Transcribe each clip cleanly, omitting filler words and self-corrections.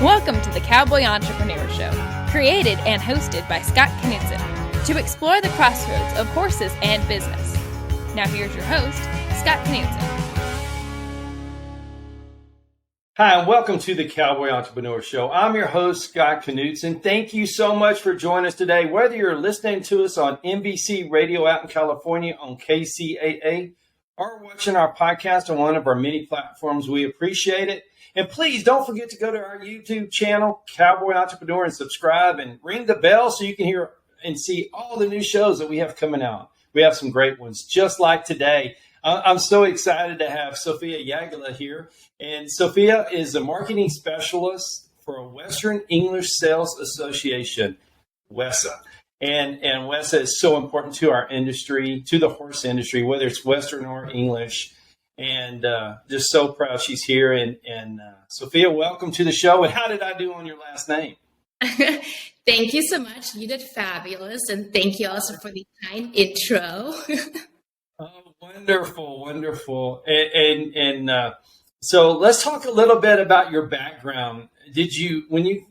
Welcome to the Cowboy Entrepreneur Show, created and hosted by Scott Knudsen, to explore the crossroads of horses and business. Now here's your host, Scott Knudsen. Hi, and welcome to the Cowboy Entrepreneur Show. I'm your host, Scott Knudsen. Thank you so much for joining us today. Whether you're listening to us on NBC Radio out in California on KCAA or watching our podcast on one of our many platforms, we appreciate it. And please don't forget to go to our YouTube channel, Cowboy Entrepreneur, and subscribe and ring the bell so you can hear and see all the new shows that we have coming out. We have some great ones, just like today. I'm so excited to have Sophia Jagella here. And Sophia is a marketing specialist for a Western English Sales Association, WESA. And WESA is so important to our industry, to the horse industry, whether it's Western or English. And just so proud she's here. And Sophia, welcome to the show. And how did I do on your last name? Thank you so much. You did fabulous. And thank you also for the kind intro. Oh, wonderful. And so let's talk a little bit about your background. When you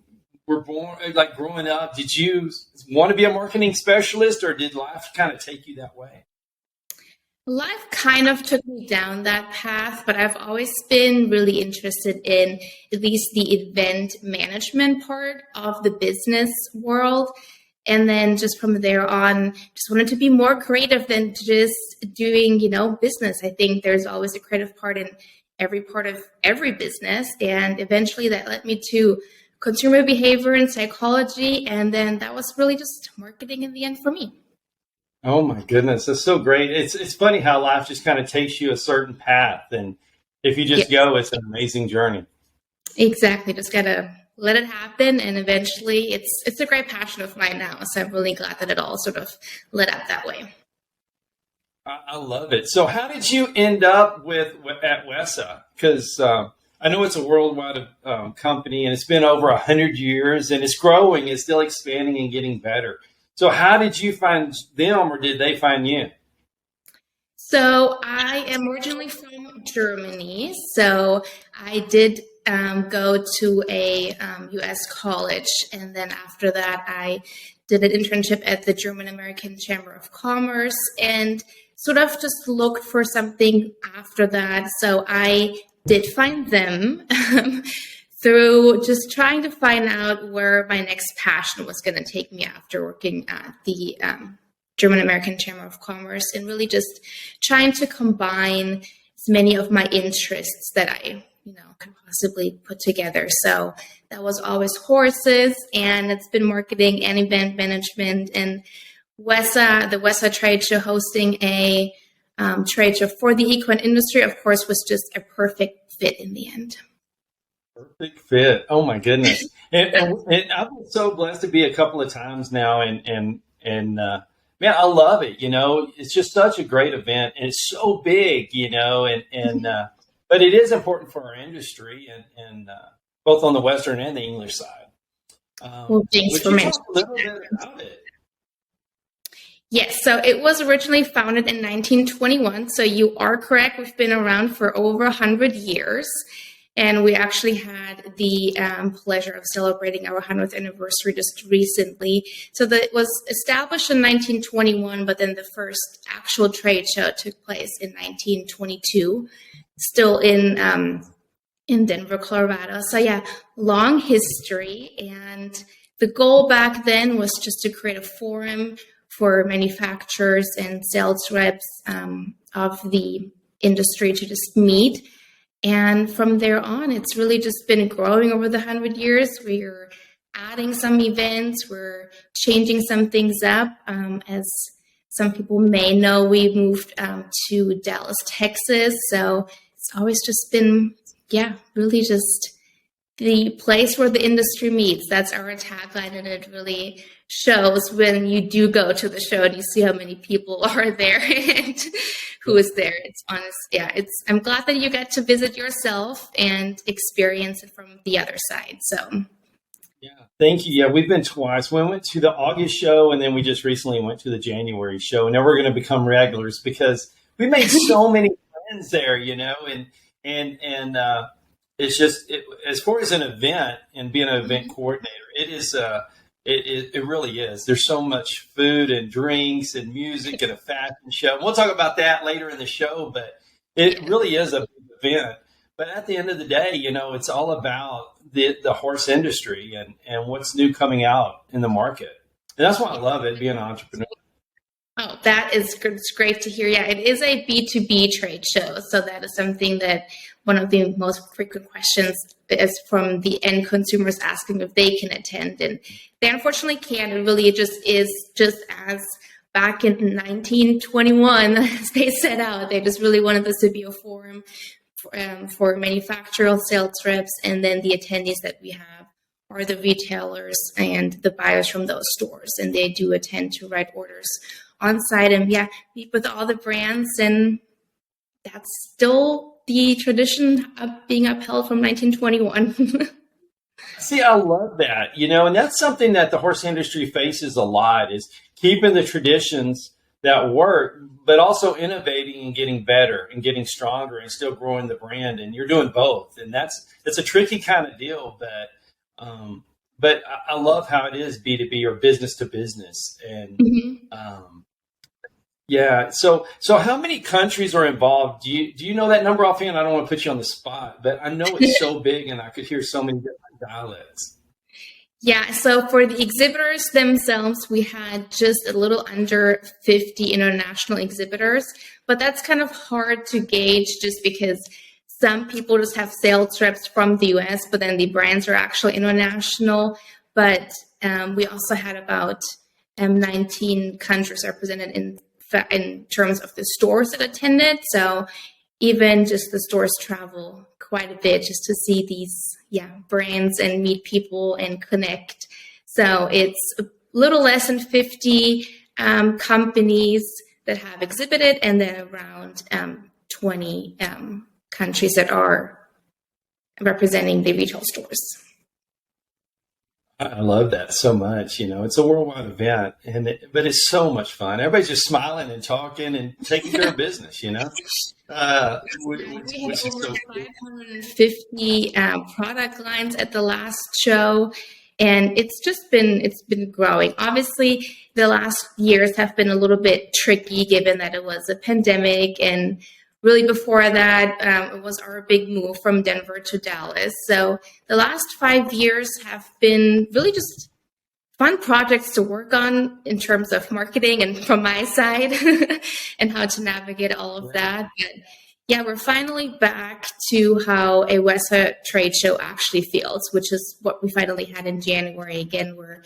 were born, like growing up, did you want to be a marketing specialist, or did life kind of take you that way? Life kind of took me down that path, but I've always been really interested in at least the event management part of the business world. And then just from there on, just wanted to be more creative than just doing, business. I think there's always a creative part in every part of every business. And eventually that led me to consumer behavior and psychology. And then that was really just marketing in the end for me. Oh my goodness, that's so great. It's funny how life just kind of takes you a certain path, and if you just go, it's an amazing journey. Exactly, just gotta let it happen, and eventually, it's a great passion of mine now. So I'm really glad that it all sort of lit up that way. I love it. So, how did you end up at WESA? Because I know it's a worldwide company, and it's been over 100 years, and it's growing, it's still expanding and getting better. So how did you find them, or did they find you? So I am originally from Germany. So I did go to a U.S. college. And then after that, I did an internship at the German American Chamber of Commerce and sort of just looked for something after that. So I did find them through just trying to find out where my next passion was going to take me after working at the German American Chamber of Commerce, and really just trying to combine as many of my interests that I, could possibly put together. So that was always horses, and it's been marketing and event management, and WESA, the WESA trade show, hosting a trade show for the equine industry, of course, was just a perfect fit in the end. Perfect fit. Oh my goodness. And I've been so blessed to be a couple of times now. And man, I love it. It's just such a great event, and it's so big, but it is important for our industry and both on the Western and the English side. Well, thanks for mentioning a little bit about it. Yes, so it was originally founded in 1921. So you are correct. We've been around for over 100 years. And we actually had the pleasure of celebrating our 100th anniversary just recently. So that was established in 1921, but then the first actual trade show took place in 1922, still in Denver, Colorado. So yeah, long history. And the goal back then was just to create a forum for manufacturers and sales reps of the industry to just meet. And from there on, it's really just been growing over the 100 years. We're adding some events. We're changing some things up. As some people may know, we moved to Dallas, Texas. So it's always just been, really just the place where the industry meets. That's our tagline, and it really shows when you do go to the show and you see how many people are there and who is there. It's honest. I'm glad that you get to visit yourself and experience it from the other side. So yeah, thank you. Yeah, we've been twice. We went to the August show, and then we just recently went to the January show. And now we're going to become regulars because we made so many friends there, and it's just as far as an event and being an event coordinator, it is. It really is. There's so much food and drinks and music and a fashion show. We'll talk about that later in the show, but it really is a big event. But at the end of the day, it's all about the horse industry and what's new coming out in the market. And that's why I love it, being an entrepreneur. Oh, that is it's great to hear. Yeah, it is a B2B trade show. So that is something that one of the most frequent questions is from the end consumers asking if they can attend. And they unfortunately can't. It really just is just as back in 1921, as they set out. They just really wanted this to be a forum for manufacturer sales reps, and then the attendees that we have are the retailers and the buyers from those stores. And they do attend to write orders on site and meet with all the brands, and that's still the tradition of being upheld from 1921. See, I love that, and that's something that the horse industry faces a lot, is keeping the traditions that work, but also innovating and getting better and getting stronger and still growing the brand. And you're doing both, and that's a tricky kind of deal, but I love how it is B2B or business to business. And so how many countries are involved? Do you know that number offhand? I don't want to put you on the spot, but I know it's so big, and I could hear so many different dialects. Yeah, so for the exhibitors themselves, we had just a little under 50 international exhibitors, but that's kind of hard to gauge just because some people just have sales reps from the US, but then the brands are actually international. But we also had about 19 countries represented in terms of the stores that attended. So even just the stores travel quite a bit just to see these brands and meet people and connect. So it's a little less than 50 companies that have exhibited, and then around 20 countries that are representing the retail stores. I love that so much. It's a worldwide event, but it's so much fun. Everybody's just smiling and talking and taking care of business. We had over 550 product lines at the last show, and it's been growing. Obviously, the last years have been a little bit tricky given that it was a pandemic, and really before that, it was our big move from Denver to Dallas. So the last 5 years have been really just fun projects to work on in terms of marketing and from my side and how to navigate all of that. But we're finally back to how a WESA trade show actually feels, which is what we finally had in January again, where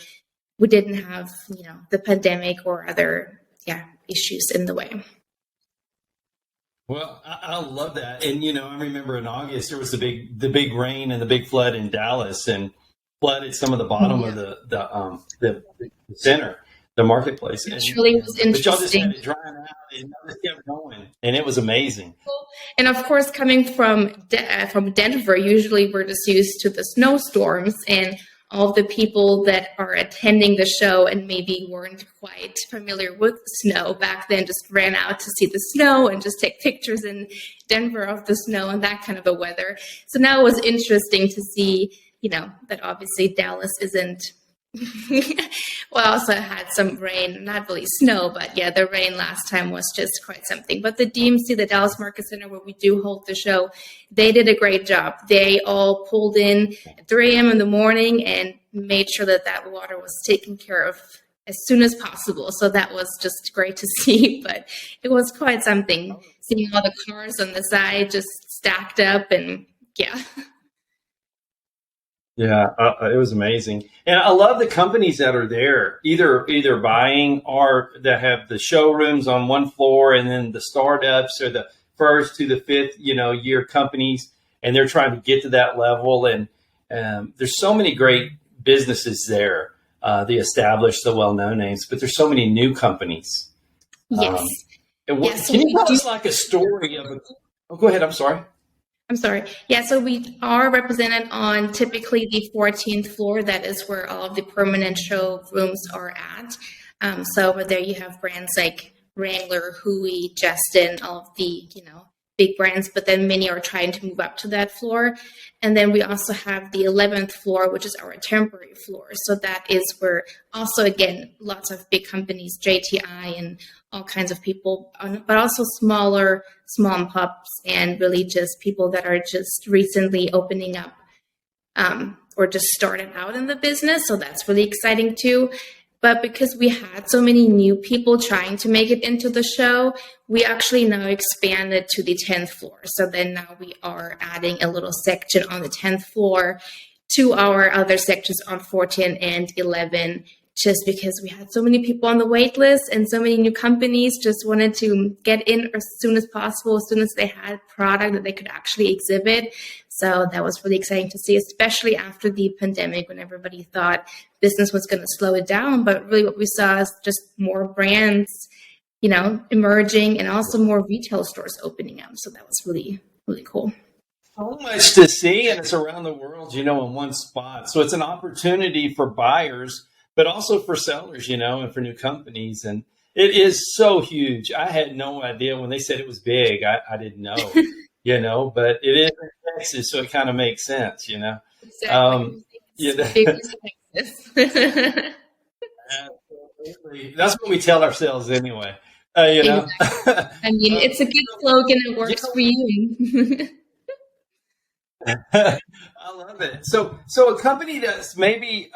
we didn't have, the pandemic or other issues in the way. Well, I love that. And, I remember in August, there was the big rain and the big flood in Dallas, and flooded some of the bottom of the center, the marketplace. It truly was interesting. But y'all just had it drying out, and y'all just kept going, and it was amazing. And of course, coming from Denver, usually we're just used to the snowstorms, and all of the people that are attending the show and maybe weren't quite familiar with snow back then just ran out to see the snow and just take pictures in Denver of the snow and that kind of a weather. So now it was interesting to see, that obviously Dallas isn't, also had some rain, not really snow, but the rain last time was just quite something. But the DMC, the Dallas Market Center, where we do hold the show, they did a great job. They all pulled in at 3 a.m. in the morning and made sure that water was taken care of as soon as possible. So that was just great to see, but it was quite something, seeing all the cars on the side just stacked up and Yeah, it was amazing. And I love the companies that are there, either buying or that have the showrooms on one floor, and then the startups or the first to the fifth, year companies, and they're trying to get to that level. And there's so many great businesses there, the established, the well-known names, but there's so many new companies. Yes. Can you tell us like a story of go ahead. I'm sorry. Yeah, so we are represented on typically the 14th floor. That is where all of the permanent showrooms are at. So over there you have brands like Wrangler, Hui, Justin, all of the, big brands, but then many are trying to move up to that floor. And then we also have the 11th floor, which is our temporary floor. So that is where also, again, lots of big companies, JTI and all kinds of people, but also smaller mom and pops, and really just people that are just recently opening up or just started out in the business. So that's really exciting too. But because we had so many new people trying to make it into the show, we actually now expanded to the 10th floor. So then now we are adding a little section on the 10th floor to our other sections on 14 and 11, just because we had so many people on the wait list and so many new companies just wanted to get in as soon as possible, as soon as they had product that they could actually exhibit. So that was really exciting to see, especially after the pandemic when everybody thought business was going to slow it down. But really what we saw is just more brands, emerging, and also more retail stores opening up. So that was really, really cool. So much to see, and it's around the world, in one spot. So it's an opportunity for buyers, but also for sellers, and for new companies. And it is so huge. I had no idea when they said it was big. I didn't know, but it is in Texas, so it kind of makes sense, Exactly. Absolutely. That's what we tell ourselves anyway. Exactly. I mean, it's a good slogan. It works for you. I love it. So a company that's maybe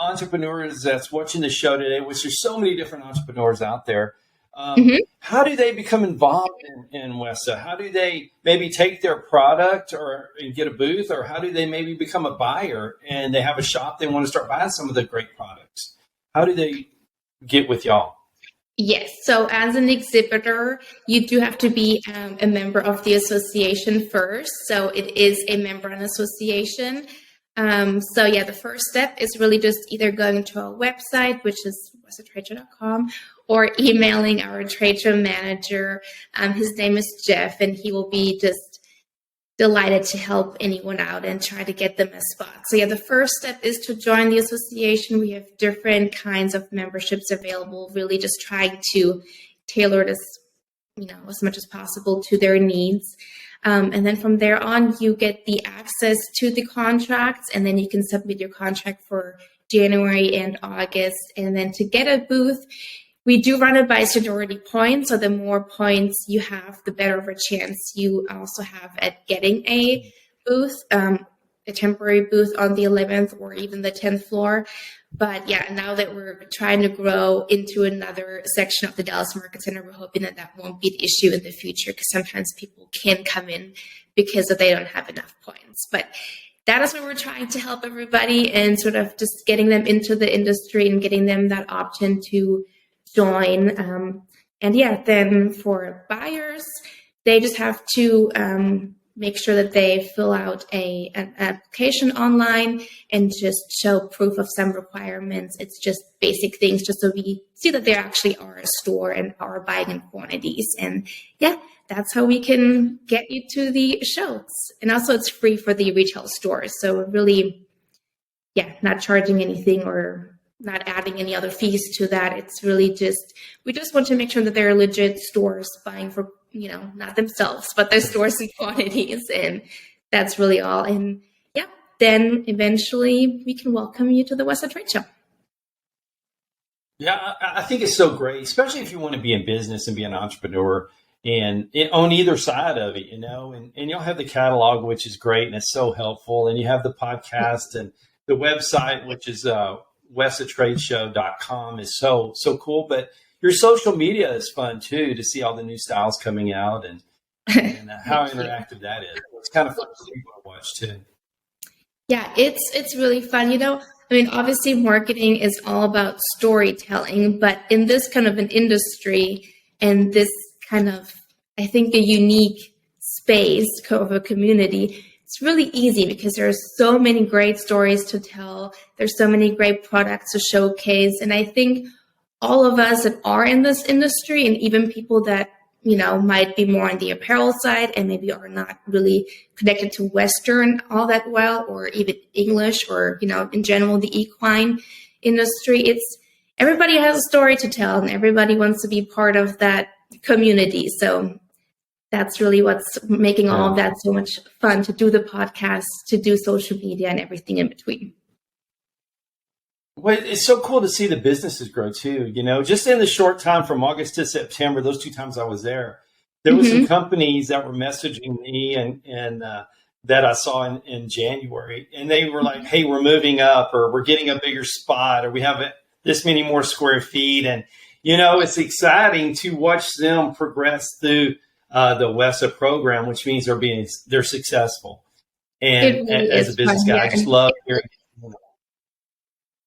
entrepreneurs that's watching the show today, which there's so many different entrepreneurs out there. How do they become involved in WESA? How do they maybe take their product and get a booth, or how do they maybe become a buyer and they have a shop, they want to start buying some of the great products? How do they get with y'all? Yes. So as an exhibitor, you do have to be a member of the association first. So it is a member-owned association. The first step is really just either going to our website, which is wesatradeshow.com, or emailing our trade show manager. His name is Jeff, and he will be just delighted to help anyone out and try to get them a spot. So the first step is to join the association. We have different kinds of memberships available, really just trying to tailor it as much as possible to their needs. And then from there on, you get the access to the contracts, and then you can submit your contract for January and August. And then to get a booth, we do run it by seniority points. So the more points you have, the better of a chance you also have at getting a booth, a temporary booth on the 11th or even the 10th floor. But now that we're trying to grow into another section of the Dallas Market Center, we're hoping that won't be an issue in the future, because sometimes people can come in because they don't have enough points. But that is where we're trying to help everybody and sort of just getting them into the industry and getting them that option to join. Then for buyers, they just have to make sure that they fill out an application online and just show proof of some requirements. It's just basic things, just so we see that they actually are a store and are buying in quantities. And that's how we can get you to the shows. And also it's free for the retail stores. So we're really, not charging anything or not adding any other fees to that. It's really we just want to make sure that they're legit stores buying for, not themselves, but their stores in quantities. And that's really all. And then eventually we can welcome you to the WESA Trade Show. Yeah, I think it's so great, especially if you want to be in business and be an entrepreneur and on either side of it, and you'll have the catalog, which is great. And it's so helpful. And you have the podcast and the website, which is WESATradeshow.com is so cool. But your social media is fun too, to see all the new styles coming out and how interactive that is. It's kind of fun for people to watch too. Yeah, it's really fun. Obviously marketing is all about storytelling, but in this kind of an industry and this kind of, I think, a unique space of a community, it's really easy because there are so many great stories to tell. There's so many great products to showcase. And I think all of us that are in this industry, and even people that, might be more on the apparel side and maybe are not really connected to Western all that well, or even English, or, in general, the equine industry, everybody has a story to tell and everybody wants to be part of that community. So that's really what's making all of that so much fun, to do the podcast, to do social media, and everything in between. Well, it's so cool to see the businesses grow too. Just in the short time from August to September, those 2 times I was there were some companies that were messaging me and that I saw in January, and they were like, "Hey, we're moving up, or we're getting a bigger spot, or we have this many more square feet." And it's exciting to watch them progress through the WESA program, which means they're successful. And really as a business guy, I just love hearing.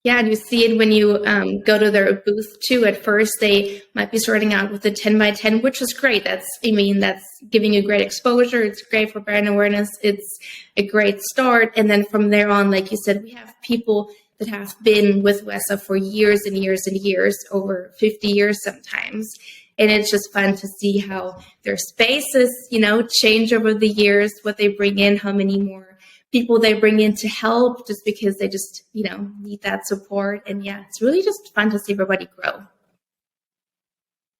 Yeah, and you see it when you go to their booth too. At first, they might be starting out with a 10 by 10, which is great. That's giving you great exposure. It's great for brand awareness. It's a great start. And then from there on, like you said, we have people that have been with WESA for years and years and years, over 50 years sometimes. And it's just fun to see how their spaces, change over the years, what they bring in, how many more people they bring in to help, just because they just, need that support. And yeah, it's really just fun to see everybody grow.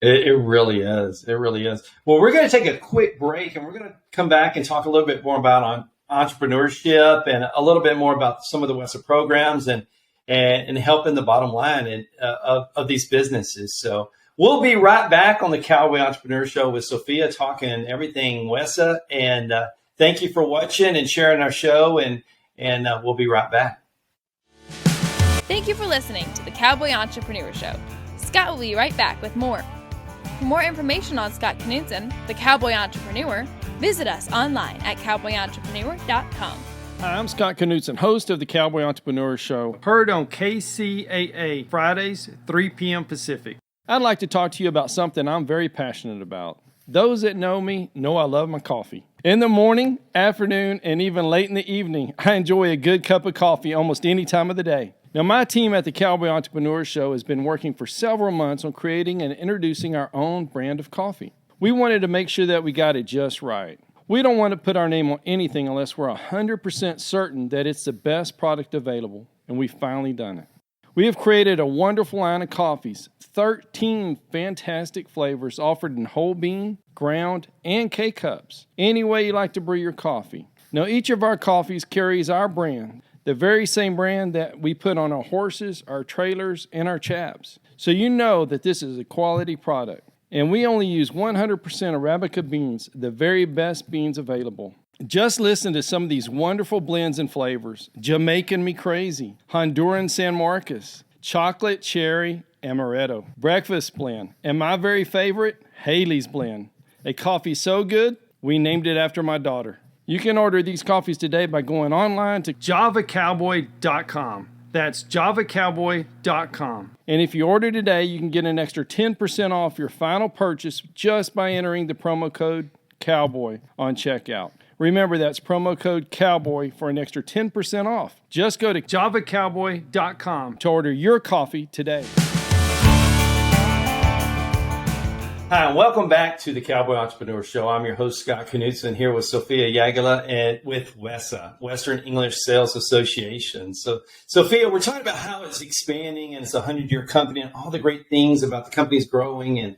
It really is. It really is. Well, we're going to take a quick break, and we're going to come back and talk a little bit more about entrepreneurship and a little bit more about some of the WESA programs and helping the bottom line of these businesses. So we'll be right back on the Cowboy Entrepreneur Show with Sophia, talking everything WESA. And thank you for watching and sharing our show, and we'll be right back. Thank you for listening to the Cowboy Entrepreneur Show. Scott will be right back with more. For more information on Scott Knudsen, the Cowboy Entrepreneur, visit us online at cowboyentrepreneur.com. Hi, I'm Scott Knudsen, host of the Cowboy Entrepreneur Show, heard on KCAA Fridays, 3 p.m. Pacific. I'd like to talk to you about something I'm very passionate about. Those that know me know I love my coffee. In the morning, afternoon, and even late in the evening, I enjoy a good cup of coffee almost any time of the day. Now, my team at the Cowboy Entrepreneur Show has been working for several months on creating and introducing our own brand of coffee. We wanted to make sure that we got it just right. We don't want to put our name on anything unless we're 100% certain that it's the best product available, and we've finally done it. We have created a wonderful line of coffees, 13 fantastic flavors offered in whole bean, ground, and K-Cups, any way you like to brew your coffee. Now, each of our coffees carries our brand, the very same brand that we put on our horses, our trailers, and our chaps. So you know that this is a quality product. And we only use 100% Arabica beans, the very best beans available. Just listen to some of these wonderful blends and flavors. Jamaican Me Crazy, Honduran San Marcos, Chocolate Cherry Amaretto, Breakfast Blend, and my very favorite, Haley's Blend. A coffee so good, we named it after my daughter. You can order these coffees today by going online to javacowboy.com. That's javacowboy.com. And if you order today, you can get an extra 10% off your final purchase just by entering the promo code COWBOY on checkout. Remember, that's promo code COWBOY for an extra 10% off. Just go to javacowboy.com to order your coffee today. Hi, and welcome back to the Cowboy Entrepreneur Show. I'm your host, Scott Knudsen, here with Sophia Jagella and with WESA, Western English Sales Association. So, Sophia, we're talking about how it's expanding, and it's a 100-year company, and all the great things about the company's growing and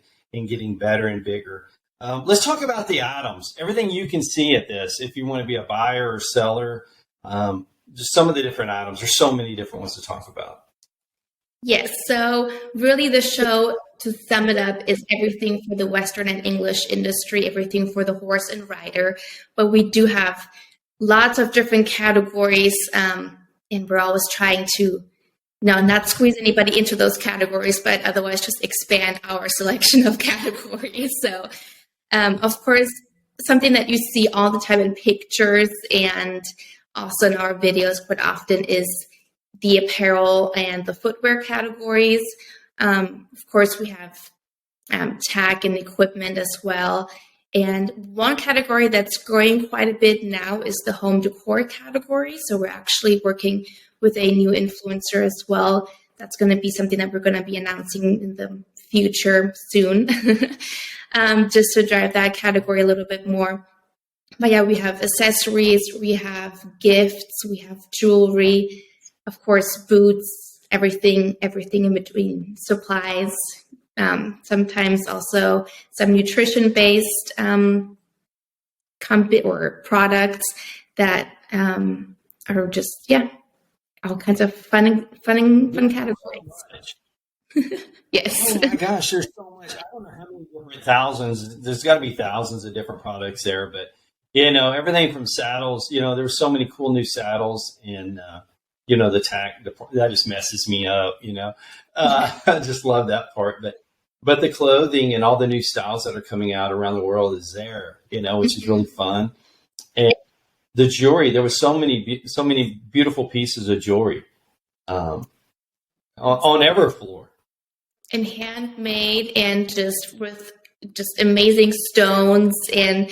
getting better and bigger. Let's talk about the items, everything you can see at this, if you want to be a buyer or seller, just some of the different items. There's so many different ones to talk about. Yes, so really the show, to sum it up, is everything for the Western and English industry, everything for the horse and rider. But we do have lots of different categories, and we're always trying to not squeeze anybody into those categories, but otherwise just expand our selection of categories. So, of course, something that you see all the time in pictures and also in our videos quite often is the apparel and the footwear categories. Of course, we have tech and equipment as well. And one category that's growing quite a bit now is the home decor category. So we're actually working with a new influencer as well. That's going to be something that we're going to be announcing in the future soon, just to drive that category a little bit more. But yeah, we have accessories, we have gifts, we have jewelry, of course, boots, everything in between, supplies, sometimes also some nutrition-based or products that are just all kinds of fun categories. Yes. Oh my gosh, there's so much. I don't know how many different thousands. There's got to be thousands of different products there, but everything from saddles. There's so many cool new saddles, and the tack that just messes me up. I just love that part, but the clothing and all the new styles that are coming out around the world is there. Which is really fun, and the jewelry. There was so many beautiful pieces of jewelry on every floor. And handmade, and just with just amazing stones, and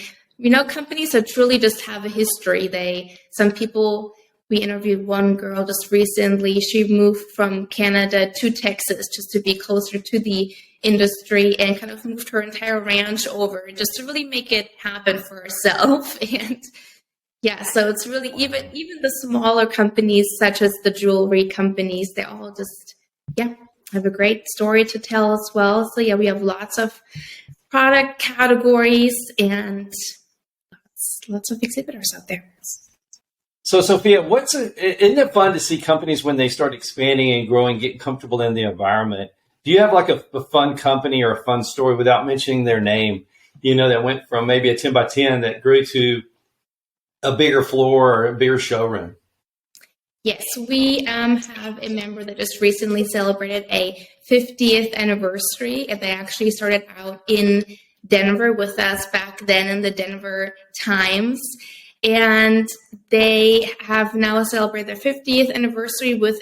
companies that truly just have a history. We interviewed one girl just recently. She moved from Canada to Texas just to be closer to the industry, and kind of moved her entire ranch over just to really make it happen for herself. And so it's really even the smaller companies, such as the jewelry companies, they all just have a great story to tell as well. So we have lots of product categories and lots of exhibitors out there. So Sophia, isn't it fun to see companies when they start expanding and growing, getting comfortable in the environment? Do you have like a fun company or a fun story, without mentioning their name, that went from maybe a 10 by 10 that grew to a bigger floor or a bigger showroom? Yes, we have a member that just recently celebrated a 50th anniversary, and they actually started out in Denver with us back then in the Denver Times. And they have now celebrated their 50th anniversary with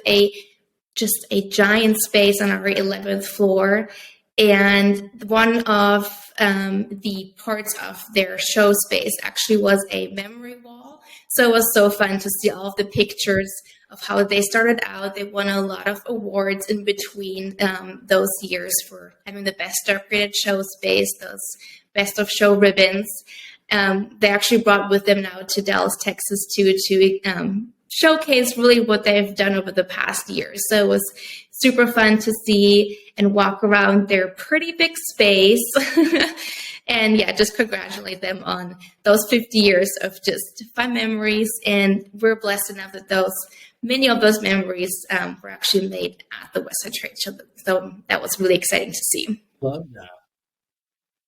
just a giant space on our 11th floor. And one of the parts of their show space actually was a memory wall. So it was so fun to see all of the pictures of how they started out. They won a lot of awards in between those years for having the best upgraded show space, those best of show ribbons. They actually brought with them now to Dallas, Texas, too, to showcase really what they've done over the past years. So it was super fun to see and walk around their pretty big space. And just congratulate them on those 50 years of just fun memories. And we're blessed enough that many of those memories were actually made at the WESA trade show. So that was really exciting to see. Love that.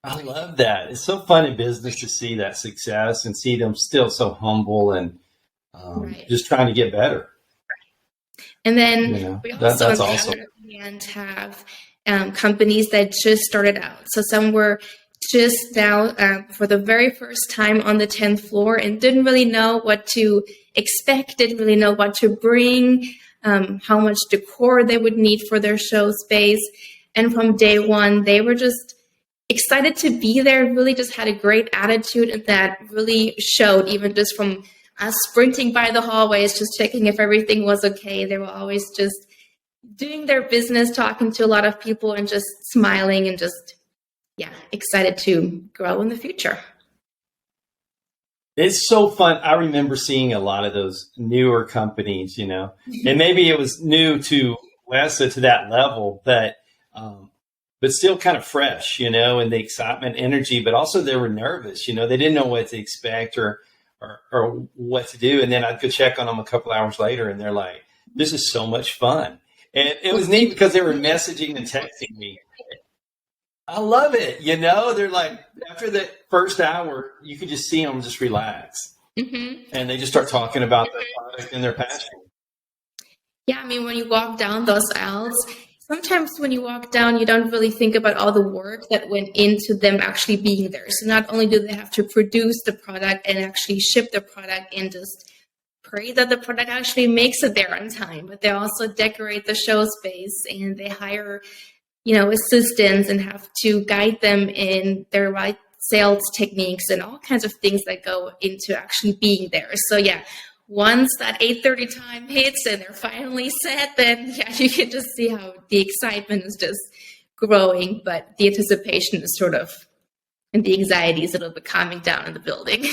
I love that. It's so fun in business to see that success and see them still so humble and just trying to get better. And then we also that's awesome. And have companies that just started out. So some were just now for the very first time on the 10th floor and didn't really know what to expect, didn't really know what to bring, how much decor they would need for their show space. And from day one, they were just excited to be there, really just had a great attitude, and that really showed even just from us sprinting by the hallways, just checking if everything was okay. They were always just doing their business, talking to a lot of people and just smiling and just, excited to grow in the future. It's so fun. I remember seeing a lot of those newer companies, and maybe it was new to WESA to that level, but still kind of fresh, and the excitement, energy, but also they were nervous, they didn't know what to expect or what to do. And then I'd go check on them a couple hours later and they're like, this is so much fun. And it was neat because they were messaging and texting me. I love it. They're like, after the first hour, you could just see them just relax. Mm-hmm. And they just start talking about the product and their passion. Yeah, I mean, when you walk down those aisles, sometimes when you walk down, you don't really think about all the work that went into them actually being there. So not only do they have to produce the product and actually ship the product and just pray that the product actually makes it there on time, but they also decorate the show space and they hire, assistants and have to guide them in their right sales techniques and all kinds of things that go into actually being there. So once that 8:30 time hits and they're finally set, then you can just see how the excitement is just growing, but the anticipation is and the anxiety is a little bit calming down in the building.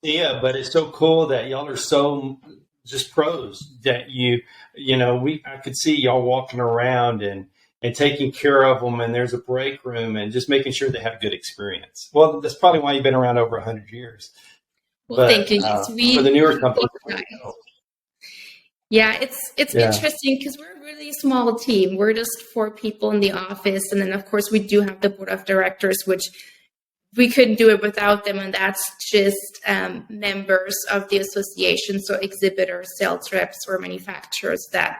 Yeah, but it's so cool that y'all are so just pros that I could see y'all walking around and and taking care of them. And there's a break room and just making sure they have a good experience. Well, that's probably why you've been around over 100 years. Well, thank you. For the newer companies. Yeah, it's interesting because we're a really small team. We're just 4 people in the office. And then, of course, we do have the board of directors, which we couldn't do it without them. And that's just members of the association, so exhibitors, sales reps, or manufacturers that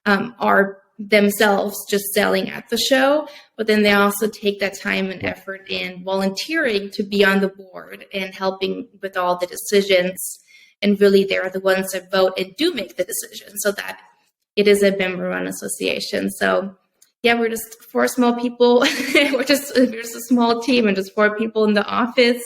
are themselves just selling at the show. But then they also take that time and effort in volunteering to be on the board and helping with all the decisions. And really, they're the ones that vote and do make the decision, so that it is a member-run association. So, yeah, we're just 4 small people. we're just a small team and just 4 people in the office.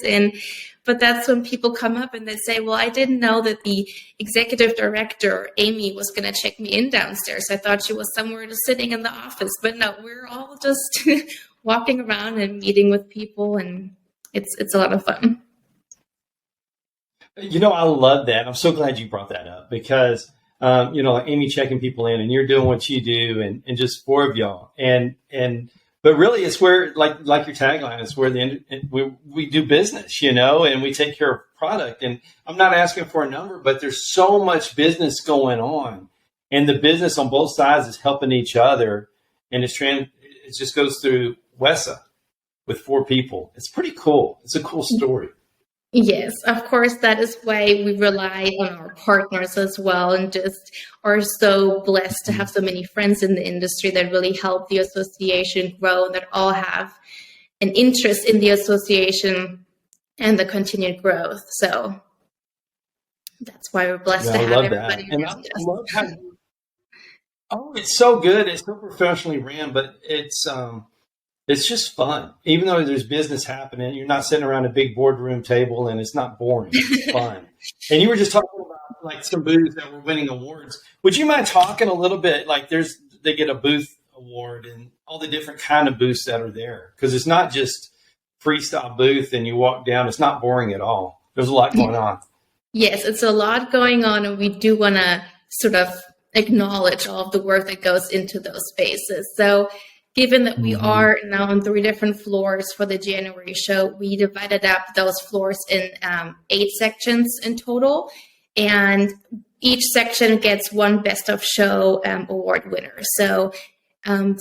But that's when people come up and they say, "Well, I didn't know that the executive director, Amy, was going to check me in downstairs. I thought she was somewhere just sitting in the office." But no, we're all just walking around and meeting with people, and it's a lot of fun. I love that. I'm so glad you brought that up because, like Amy checking people in and you're doing what you do and just 4 of y'all. But really it's where, like your tagline is where we do business, and we take care of product. And I'm not asking for a number, but there's so much business going on, and the business on both sides is helping each other. And it just goes through WESA with 4 people. It's pretty cool. It's a cool story. Yes, of course, that is why we rely on our partners as well, and just are so blessed to have so many friends in the industry that really help the association grow, that all have an interest in the association and the continued growth. So that's why we're blessed to have everybody around us. Love how it's so good. It's so professionally ran, but it's just fun. Even though there's business happening, you're not sitting around a big boardroom table, and it's not boring. It's fun. And you were just talking about like some booths that were winning awards. Would you mind talking a little bit? Like they get a booth award and all the different kind of booths that are there, because it's not just freestyle booth and you walk down. It's not boring at all. There's a lot going on. Yes, it's a lot going on, and we do want to sort of acknowledge all of the work that goes into those spaces. So given that we are now on 3 different floors for the January show, we divided up those floors in 8 sections in total. And each section gets 1 Best of Show award winner. So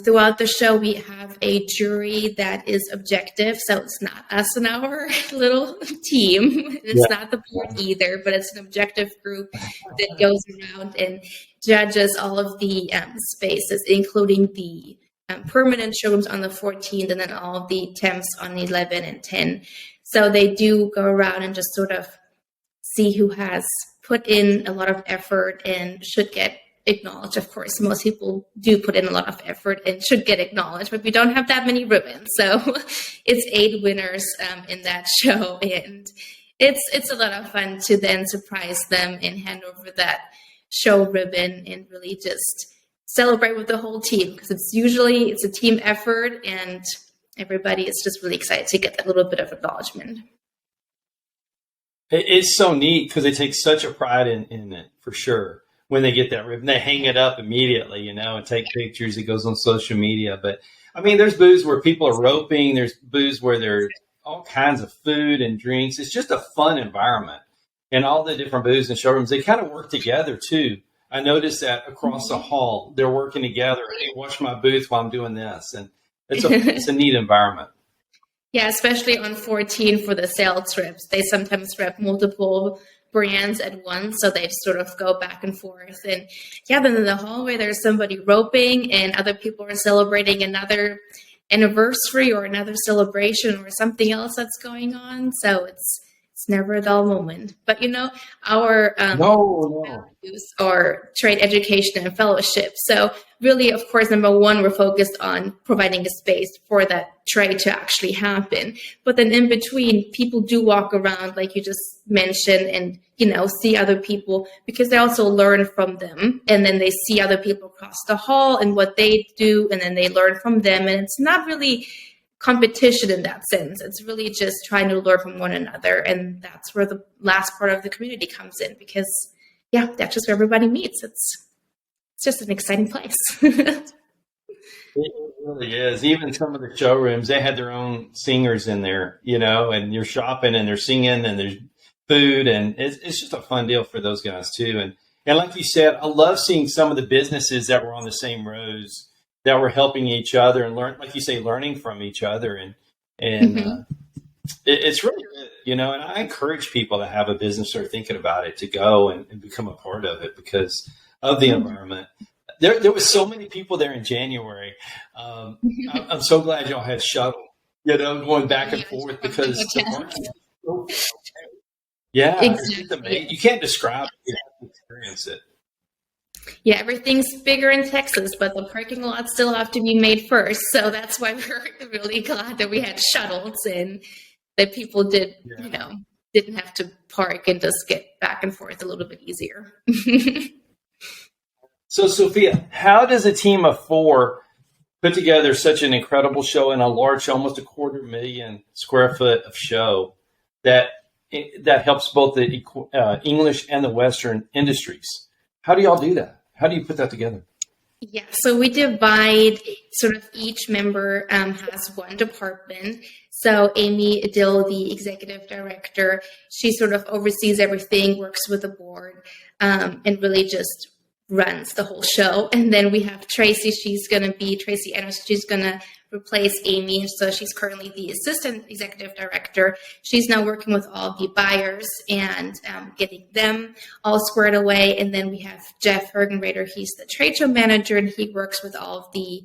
throughout the show, we have a jury that is objective. So it's not us and our little team. It's not the board either, but it's an objective group that goes around and judges all of the spaces, including the permanent showrooms on the 14th, and then all of the temps on 11 and 10. So they do go around and just sort of see who has put in a lot of effort and should get acknowledged. Of course, most people do put in a lot of effort and should get acknowledged, but we don't have that many ribbons. So it's 8 winners in that show, and it's a lot of fun to then surprise them and hand over that show ribbon and really just celebrate with the whole team, because it's a team effort, and everybody is just really excited to get that little bit of acknowledgement. It's so neat because they take such a pride in it, for sure. When they get that ribbon, they hang it up immediately, and take pictures. It goes on social media. But I mean, there's booths where people are roping. There's booths where there's all kinds of food and drinks. It's just a fun environment. And all the different booths and showrooms, they kind of work together too. I noticed that across the hall, they're working together. Hey, watch my booth while I'm doing this. And it's a neat environment. Yeah, especially on 14 for the sales reps. They sometimes rep multiple brands at once, so they sort of go back and forth. And yeah, then in the hallway, there's somebody roping, and other people are celebrating another anniversary or another celebration or something else that's going on. So it's never a dull moment. But our values are trade education and fellowship. So really, of course, number one, we're focused on providing a space for that trade to actually happen. But then in between, people do walk around, like you just mentioned, and see other people, because they also learn from them. And then they see other people across the hall and what they do, and then they learn from them. And it's not really competition in that sense. It's really just trying to learn from one another. And that's where the last part of the community comes in, because that's just where everybody meets. It's just an exciting place. It really is. Even some of the showrooms, they had their own singers in there, and you're shopping and they're singing and there's food, and it's just a fun deal for those guys too. And like you said, I love seeing some of the businesses that were on the same rows that were helping each other and like you say, learning from each other. And it's really good, and I encourage people that have a business or thinking about it to go and become a part of it because of the environment. There was so many people there in January. I'm so glad y'all had shuttle, going back and forth because the market is so yeah, Exactly. you can't describe it. You have to experience it. Yeah, everything's bigger in Texas, but the parking lots still have to be made first. So that's why we're really glad that we had shuttles and that people didn't have to park and just get back and forth a little bit easier. So, Sophia, how does a team of 4 put together such an incredible show in a large, almost 250,000 square foot of show that helps both the English and the Western industries? How do y'all do that? How do you put that together? Yeah, so we divide sort of each member has one department. So Amy Dill, the executive director, she sort of oversees everything, works with the board, and really just runs the whole show. And then we have Tracy. Tracy Anderson. She's going to replace Amy. So she's currently the assistant executive director. She's now working with all the buyers and getting them all squared away. And then we have Jeff Hergenrader. He's the trade show manager, and he works with all of the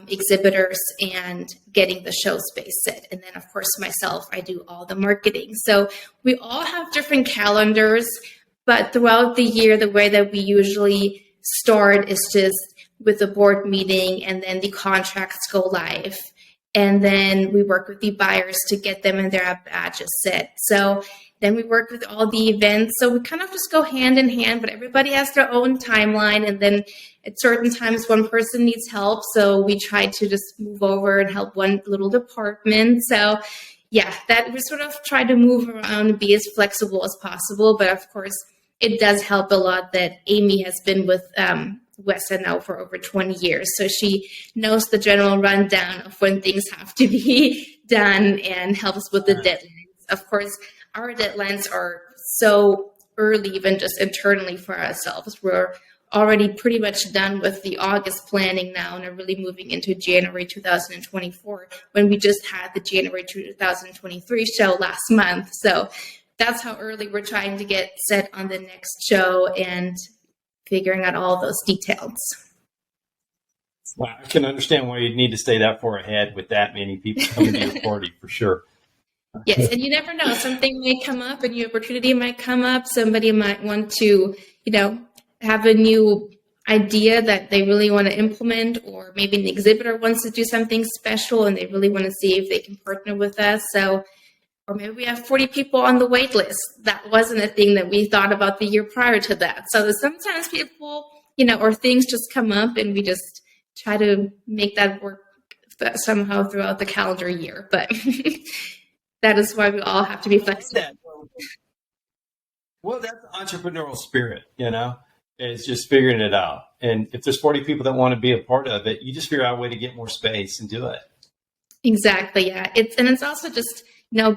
exhibitors and getting the show space set. And then, of course, myself, I do all the marketing. So we all have different calendars. But throughout the year, the way that we usually start is just with the board meeting, and then the contracts go live. And then we work with the buyers to get them and their badges set. So then we work with all the events. So we kind of just go hand in hand, but everybody has their own timeline. And then at certain times, one person needs help. So we try to just move over and help one little department. So yeah, that we sort of try to move around and be as flexible as possible. But of course, it does help a lot that Amy has been with WESA now for over 20 years. So she knows the general rundown of when things have to be done and helps with the deadlines. Of course, our deadlines are so early, even just internally for ourselves. We're already pretty much done with the August planning now and are really moving into January 2024 when we just had the January 2023 show last month. So that's how early we're trying to get set on the next show and figuring out all those details. Wow, I can understand why you'd need to stay that far ahead with that many people coming to your party for sure. Yes, and you never know. Something may come up, a new opportunity might come up. Somebody might want to, have a new idea that they really want to implement, or maybe an exhibitor wants to do something special and they really want to see if they can partner with us. So, or maybe we have 40 people on the wait list. That wasn't a thing that we thought about the year prior to that. So sometimes people, or things just come up and we just try to make that work somehow throughout the calendar year. But that is why we all have to be flexible. Well, that's the entrepreneurial spirit, is just figuring it out. And if there's 40 people that want to be a part of it, you just figure out a way to get more space and do it. Exactly. Yeah. It's also just,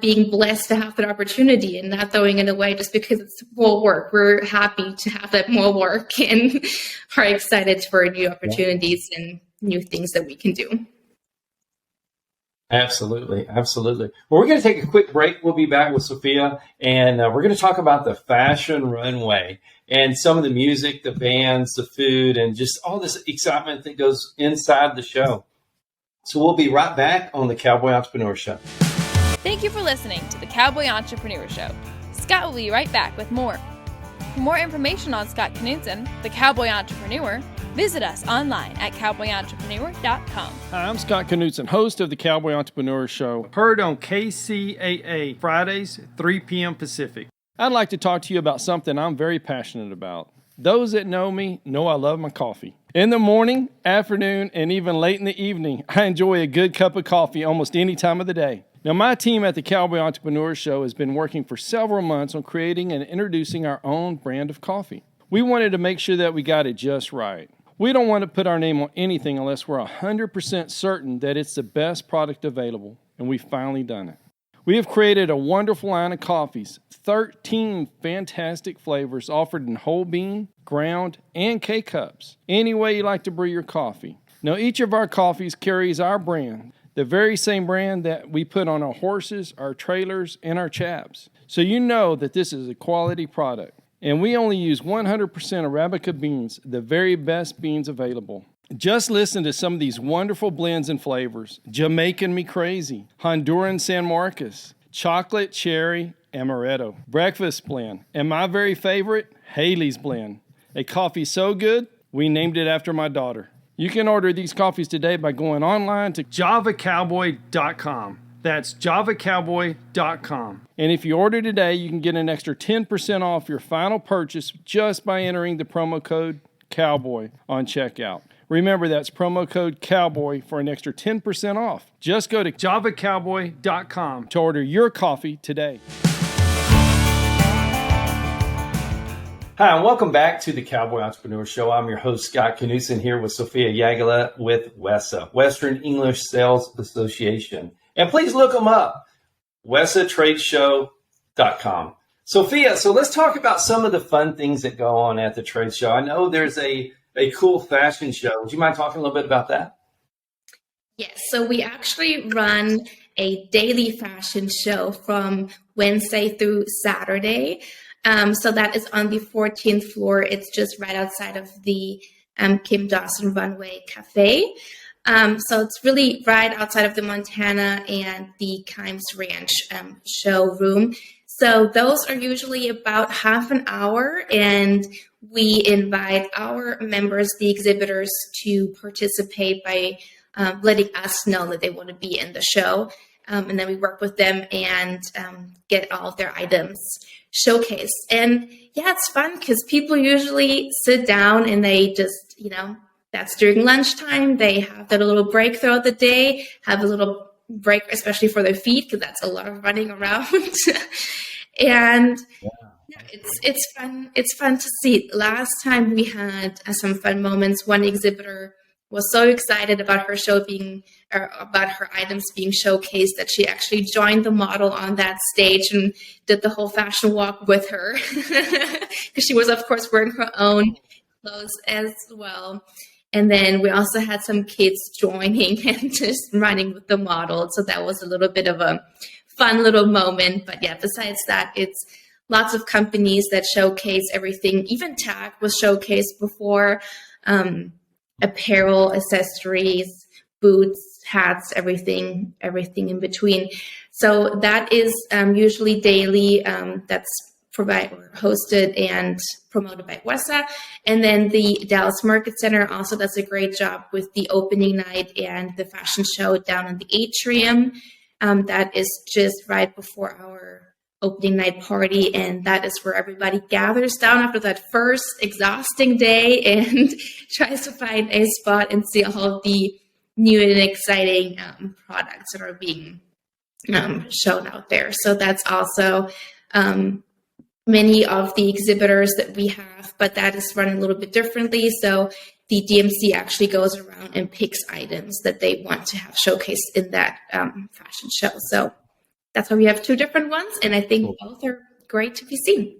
being blessed to have that opportunity and not throwing it away just because it's more work. We're happy to have that more work and are excited for new opportunities and new things that we can do. Absolutely. Absolutely. Well, we're going to take a quick break. We'll be back with Sophia, and we're going to talk about the fashion runway and some of the music, the bands, the food, and just all this excitement that goes inside the show. So we'll be right back on the Cowboy Entrepreneur Show. Thank you for listening to the Cowboy Entrepreneur Show. Scott will be right back with more. For more information on Scott Knudsen, the Cowboy Entrepreneur, visit us online at cowboyentrepreneur.com. Hi, I'm Scott Knudsen, host of the Cowboy Entrepreneur Show, heard on KCAA Fridays, 3 p.m. Pacific. I'd like to talk to you about something I'm very passionate about. Those that know me know I love my coffee. In the morning, afternoon, and even late in the evening, I enjoy a good cup of coffee almost any time of the day. Now, my team at the Cowboy Entrepreneur Show has been working for several months on creating and introducing our own brand of coffee. We wanted to make sure that we got it just right. We don't want to put our name on anything unless we're 100% certain that it's the best product available, and we've finally done it. We have created a wonderful line of coffees, 13 fantastic flavors offered in whole bean, ground, and K-Cups, any way you like to brew your coffee. Now, each of our coffees carries our brand, the very same brand that we put on our horses, our trailers, and our chaps. So you know that this is a quality product. And we only use 100% Arabica beans, the very best beans available. Just listen to some of these wonderful blends and flavors. Jamaican Me Crazy, Honduran San Marcos, Chocolate Cherry Amaretto, Breakfast Blend, and my very favorite, Haley's Blend. A coffee so good, we named it after my daughter. You can order these coffees today by going online to javacowboy.com. That's javacowboy.com. And if you order today, you can get an extra 10% off your final purchase just by entering the promo code COWBOY on checkout. Remember, that's promo code COWBOY for an extra 10% off. Just go to javacowboy.com to order your coffee today. Hi, and welcome back to the Cowboy Entrepreneur Show. I'm your host, Scott Knudsen, here with Sophia Jagella with WESA, Western English Sales Association. And please look them up, WESAtradeshow.com. Sophia, so let's talk about some of the fun things that go on at the trade show. I know there's a cool fashion show. Would you mind talking a little bit about that? Yes, so we actually run a daily fashion show from Wednesday through Saturday. So that is on the 14th floor. It's just right outside of the Kim Dawson Runway Cafe. So it's really right outside of the Montana and the Kimes Ranch showroom. So those are usually about half an hour, and we invite our members, the exhibitors, to participate by letting us know that they want to be in the show. And then we work with them and get all of their items showcased. And yeah, it's fun because people usually sit down and they just, that's during lunchtime. They have that little break throughout the day, have a little break, especially for their feet, because that's a lot of running around. And yeah, it's fun. It's fun to see. Last time we had some fun moments. One exhibitor was so excited about her show about her items being showcased that she actually joined the model on that stage and did the whole fashion walk with her, because she was, of course, wearing her own clothes as well. And then we also had some kids joining and just running with the model. So that was a little bit of a fun little moment. But yeah, besides that, it's lots of companies that showcase everything. Even TAG was showcased before. Apparel, accessories, boots, hats, everything in between. So that is usually daily. That's hosted and promoted by WESA. And then the Dallas Market Center also does a great job with the opening night and the fashion show down in the atrium. That is just right before our opening night party, and that is where everybody gathers down after that first exhausting day and tries to find a spot and see all of the new and exciting products that are being shown out there. So that's also many of the exhibitors that we have, but that is run a little bit differently. So the DMC actually goes around and picks items that they want to have showcased in that fashion show. So that's why we have two different ones, and I think both are great to be seen.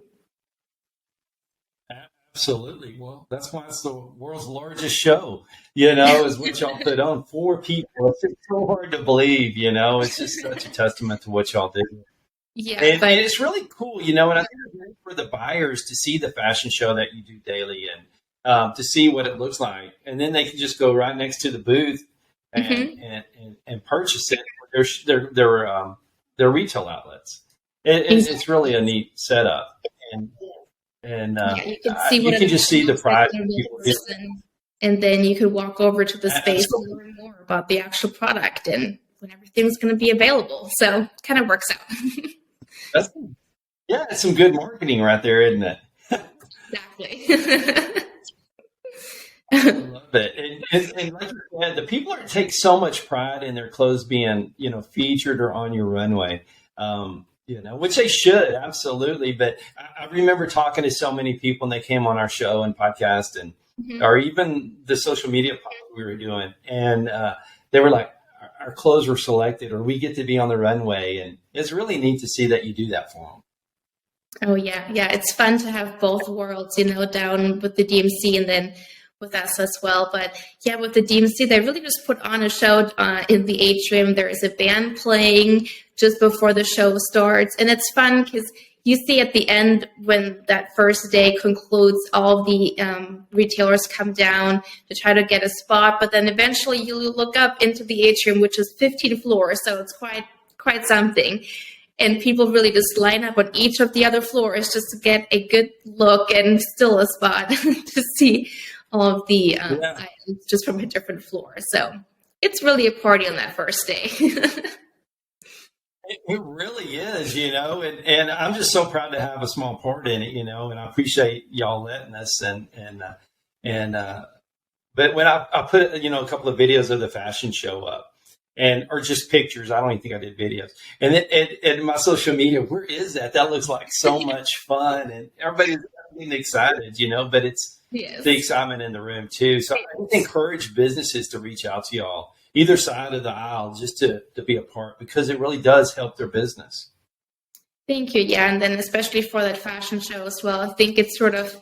Absolutely. Well, that's why it's the world's largest show, is what y'all put on. 4 people. It's just so hard to believe, It's just such a testament to what y'all do. Yeah. And it's really cool, and I think it's great for the buyers to see the fashion show that you do daily and to see what it looks like. And then they can just go right next to the booth and purchase it. Their retail outlets. It's really a neat setup, and you can see you can just see the pride. And then you could walk over to the space and learn more about the actual product and when everything's going to be available. So it kind of works out. It's some good marketing right there, isn't it? Exactly. I love it. And like you said, the people take so much pride in their clothes being, featured or on your runway, which they should, absolutely. But I remember talking to so many people, and they came on our show and podcast, and or even the social media post we were doing. And they were like, our clothes were selected, or we get to be on the runway. And it's really neat to see that you do that for them. Oh yeah, yeah. It's fun to have both worlds, down with the DMC and then with us as well. But yeah, with the DMC, they really just put on a show in the atrium. There is a band playing just before the show starts, and it's fun because you see at the end when that first day concludes, all the retailers come down to try to get a spot, but then eventually you look up into the atrium, which is 15 floors, so it's quite something. And people really just line up on each of the other floors just to get a good look and still a spot to see all of the items just from a different floor. So it's really a party on that first day. It really is, and I'm just so proud to have a small part in it, and I appreciate y'all letting us. But when I put, a couple of videos of the fashion show up, or just pictures. I don't even think I did videos. And then my social media, where is that? That looks like so much fun, and everybody's getting excited, but it's the excitement in the room too. So I would encourage businesses to reach out to y'all, either side of the aisle, just to be a part, because it really does help their business. Thank you. Yeah. And then especially for that fashion show as well, I think it sort of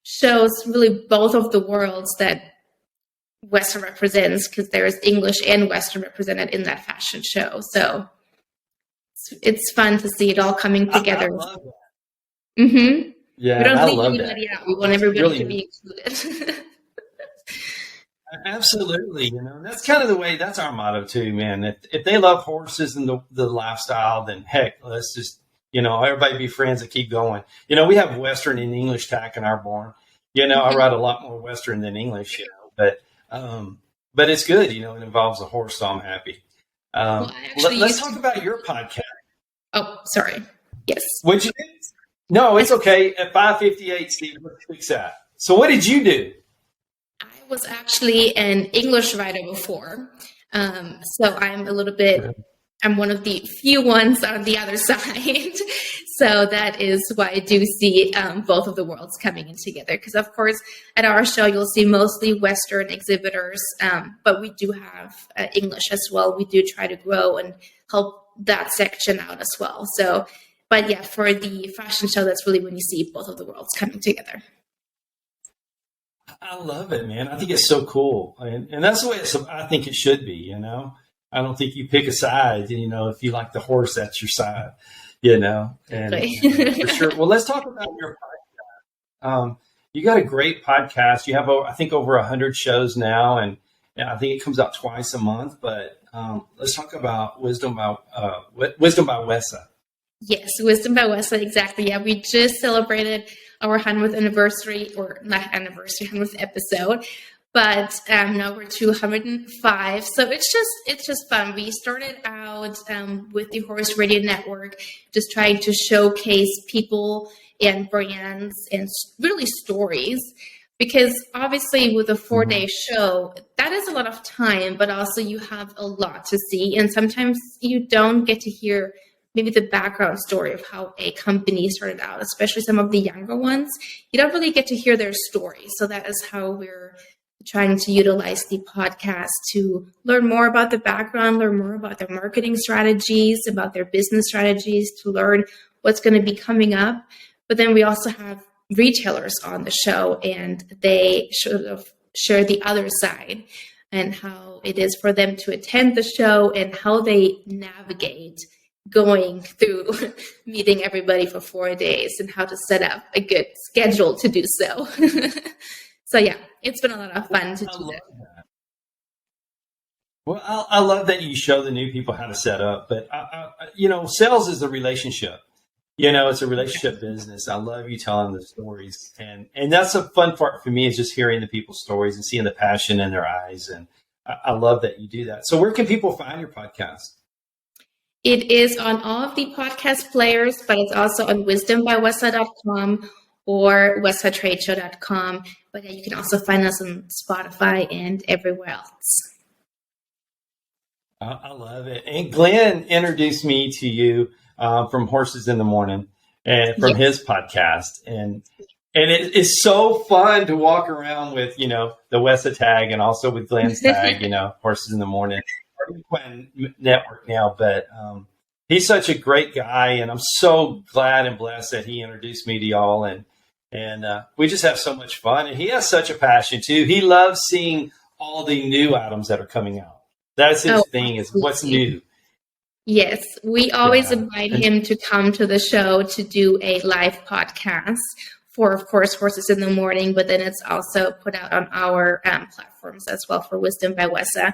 shows really both of the worlds that WESA represents, because there's English and Western represented in that fashion show. So it's fun to see it all coming together. I love that. Mm-hmm. Yeah, we don't leave anybody out. We want everybody to be included. Absolutely. That's kind of the way, that's our motto too, man. If they love horses and the lifestyle, then heck, let's just, everybody be friends and keep going. We have Western and English tack in our barn. I write a lot more Western than English, but it's good, it involves a horse, so I'm happy. Let's talk about your podcast. Oh, sorry. Yes. What'd you do? No, it's okay. At 5:58, Steve, let's fix that. So what did you do? I was actually an English writer before. So I'm one of the few ones on the other side. So that is why I do see both of the worlds coming in together. Because, of course, at our show, you'll see mostly Western exhibitors, but we do have English as well. We do try to grow and help that section out as well. So, but yeah, for the fashion show, that's really when you see both of the worlds coming together. I love it, man. I think it's so cool. And that's the way I think it should be, I don't think you pick a side, if you like the horse, that's your side, and for sure. Well, let's talk about your podcast. You got a great podcast. You have, I think, over 100 shows now, and I think it comes out twice a month, but let's talk about Wisdom by WESA. Yes, Wisdom by WESA, exactly. Yeah, we just celebrated our 100th anniversary, or not anniversary, 100th episode. But now we're 205. So it's just fun. We started out with the Horse Radio Network, just trying to showcase people and brands and really stories. Because obviously with a 4-day show, that is a lot of time, but also you have a lot to see. And sometimes you don't get to hear maybe the background story of how a company started out, especially some of the younger ones. You don't really get to hear their story. So that is how we're trying to utilize the podcast to learn more about the background, learn more about their marketing strategies, about their business strategies, to learn what's going to be coming up. But then we also have retailers on the show, and they sort of share the other side and how it is for them to attend the show and how they navigate going through meeting everybody for 4 days and how to set up a good schedule to do so. So yeah, it's been a lot of fun to do that. Well, I love that you show the new people how to set up, but sales is a relationship. It's a relationship business. I love you telling the stories, and that's a fun part for me, is just hearing the people's stories and seeing the passion in their eyes. And I love that you do that. So where can people find your podcast? It is on all of the podcast players, but it's also on wisdombywesa.com or wesatradeshow.com. But yeah, you can also find us on Spotify and everywhere else. I love it. And Glenn introduced me to you from Horses in the Morning and from his podcast. And And it is so fun to walk around with, the WESA tag and also with Glenn's tag, Horses in the Morning, Quinn Network now. But he's such a great guy, and I'm so glad and blessed that he introduced me to y'all. And we just have so much fun. And he has such a passion, too. He loves seeing all the new items that are coming out. That's his thing, is what's new. Yes, we always invite him to come to the show to do a live podcast for, of course, Horses in the Morning, but then it's also put out on our platforms as well for Wisdom by WESA.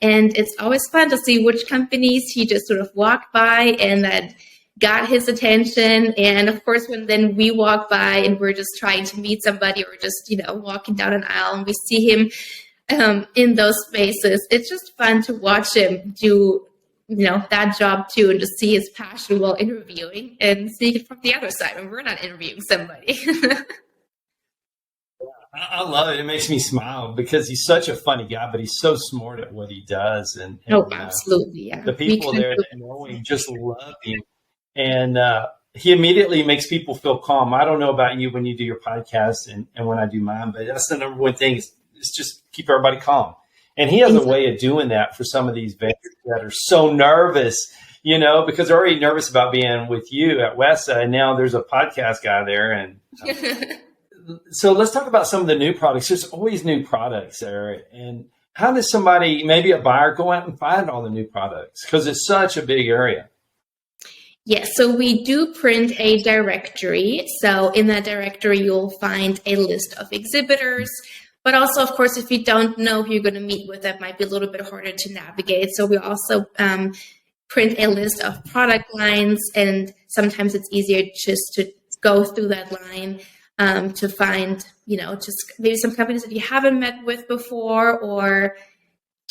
And it's always fun to see which companies he just sort of walked by and that got his attention. And of course, when then we walk by and we're just trying to meet somebody or just, walking down an aisle and we see him in those spaces, it's just fun to watch him do that job too, and to see his passion while interviewing and see it from the other side when we're not interviewing somebody. I love it. It makes me smile because he's such a funny guy, but he's so smart at what he does. And absolutely. Yeah. The people there that know him just love him. And he immediately makes people feel calm. I don't know about you when you do your podcast and when I do mine, but that's the number one thing is just keep everybody calm. And he has a way of doing that for some of these vendors that are so nervous, because they're already nervous about being with you at WESA. And now there's a podcast guy there. And so let's talk about some of the new products. There's always new products there. And how does somebody, maybe a buyer, go out and find all the new products? Because it's such a big area. Yes, so we do print a directory. So in that directory, you'll find a list of exhibitors. But also, of course, if you don't know who you're going to meet with, that might be a little bit harder to navigate. So we also print a list of product lines, and sometimes it's easier just to go through that line to find, just maybe some companies that you haven't met with before, or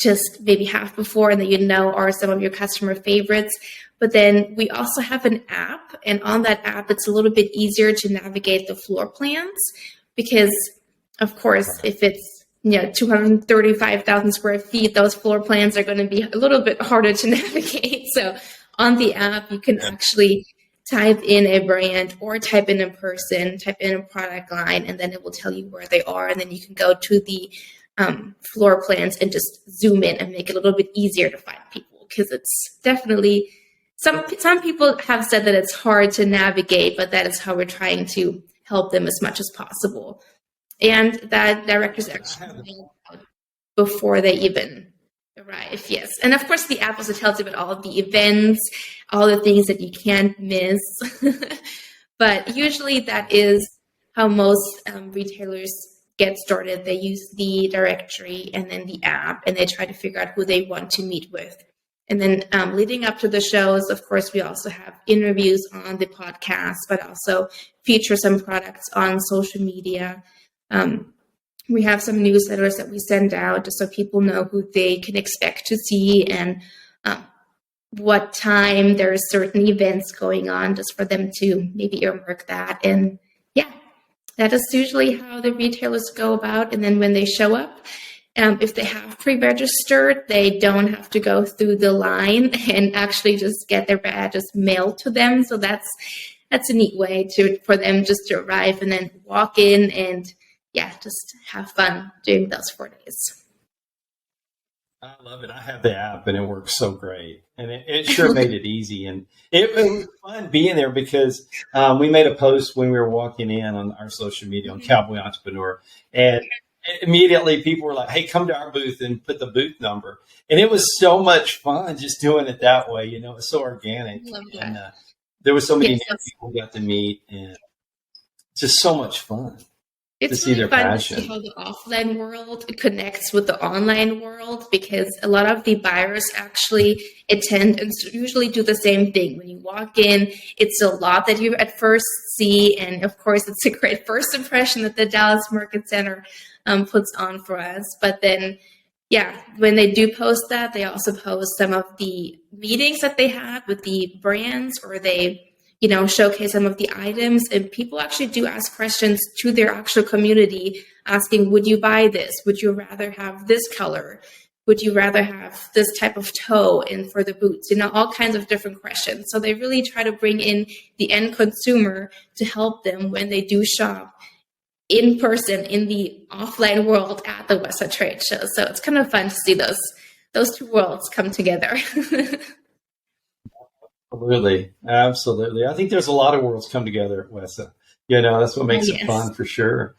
just maybe have before and that are some of your customer favorites. But then we also have an app, and on that app, it's a little bit easier to navigate the floor plans because, of course, if it's 235,000 square feet, those floor plans are going to be a little bit harder to navigate. So on the app, you can actually type in a brand or type in a person, type in a product line, and then it will tell you where they are. And then you can go to the floor plans and just zoom in and make it a little bit easier to find people, because it's definitely some people have said that it's hard to navigate, but that is how we're trying to help them as much as possible. And that director's actually before they even arrive, yes. And of course, the app also tells you about all of the events, all the things that you can't miss. But usually that is how most retailers get started. They use the directory and then the app, and they try to figure out who they want to meet with. And then leading up to the shows, of course, we also have interviews on the podcast, but also feature some products on social media. We have some newsletters that we send out just so people know who they can expect to see and what time there are certain events going on, just for them to maybe earmark that. And yeah, that is usually how the retailers go about. And then when they show up, if they have pre-registered, they don't have to go through the line and actually just get their badges mailed to them. So that's a neat way for them just to arrive and then walk in and just have fun during those 4 days. I love it. I have the app and it works so great. And it sure made it easy. And it was fun being there because we made a post when we were walking in on our social media on Cowboy Entrepreneur. And immediately people were like, hey, come to our booth and put the booth number. And it was so much fun just doing it that way. It was so organic. And there was so many new people we got to meet, and just so much fun. It's really fun to see how the offline world connects with the online world, because a lot of the buyers actually attend and usually do the same thing. When you walk in, it's a lot that you at first see. And of course, it's a great first impression that the Dallas Market Center puts on for us. But then, when they do post that, they also post some of the meetings that they had with the brands, or they showcase some of the items, and people actually do ask questions to their actual community asking, would you buy this? Would you rather have this color? Would you rather have this type of toe in for the boots? All kinds of different questions. So they really try to bring in the end consumer to help them when they do shop in person in the offline world at the WESA trade show. So it's kind of fun to see those two worlds come together. Absolutely. Absolutely. I think there's a lot of worlds come together at WESA. That's what makes it fun for sure.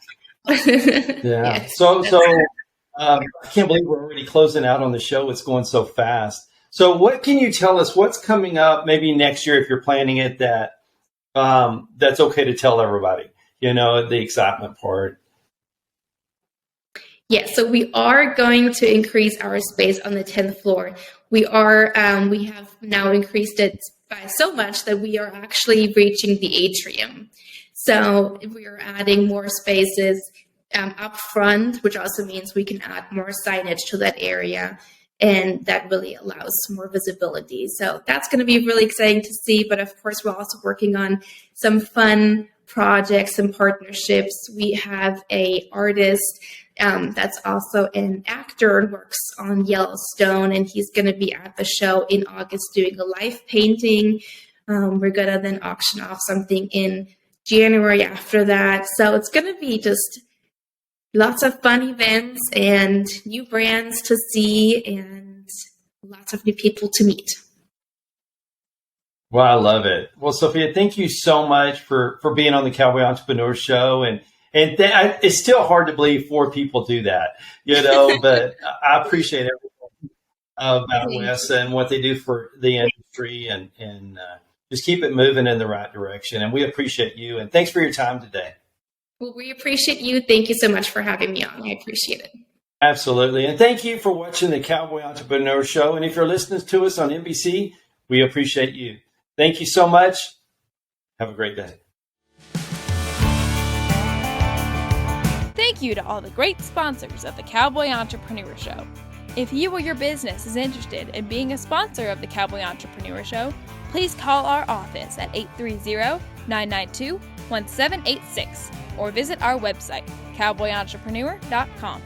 Yeah. Yes. So I can't believe we're already closing out on the show. It's going so fast. So what can you tell us? What's coming up maybe next year if you're planning it that's okay to tell everybody, the excitement part? Yeah, so we are going to increase our space on the 10th floor. We have now increased it by so much that we are actually reaching the atrium. So we are adding more spaces up front, which also means we can add more signage to that area. And that really allows more visibility. So that's going to be really exciting to see. But of course, we're also working on some fun projects and partnerships. We have a artist that's also an actor and works on Yellowstone, and he's going to be at the show in August doing a live painting. We're going to then auction off something in January after that. So it's going to be just lots of fun events and new brands to see and lots of new people to meet. Well, I love it. Well, Sophia, thank you so much for being on the Cowboy Entrepreneur Show. And it's still hard to believe 4 people do that, but I appreciate everything about WESA and what they do for the industry and just keep it moving in the right direction. And we appreciate you. And thanks for your time today. Well, we appreciate you. Thank you so much for having me on. I appreciate it. Absolutely. And thank you for watching the Cowboy Entrepreneur Show. And if you're listening to us on NBC, we appreciate you. Thank you so much. Have a great day. Thank you to all the great sponsors of the Cowboy Entrepreneur Show. If you or your business is interested in being a sponsor of the Cowboy Entrepreneur Show, please call our office at 830-992-1786 or visit our website, cowboyentrepreneur.com.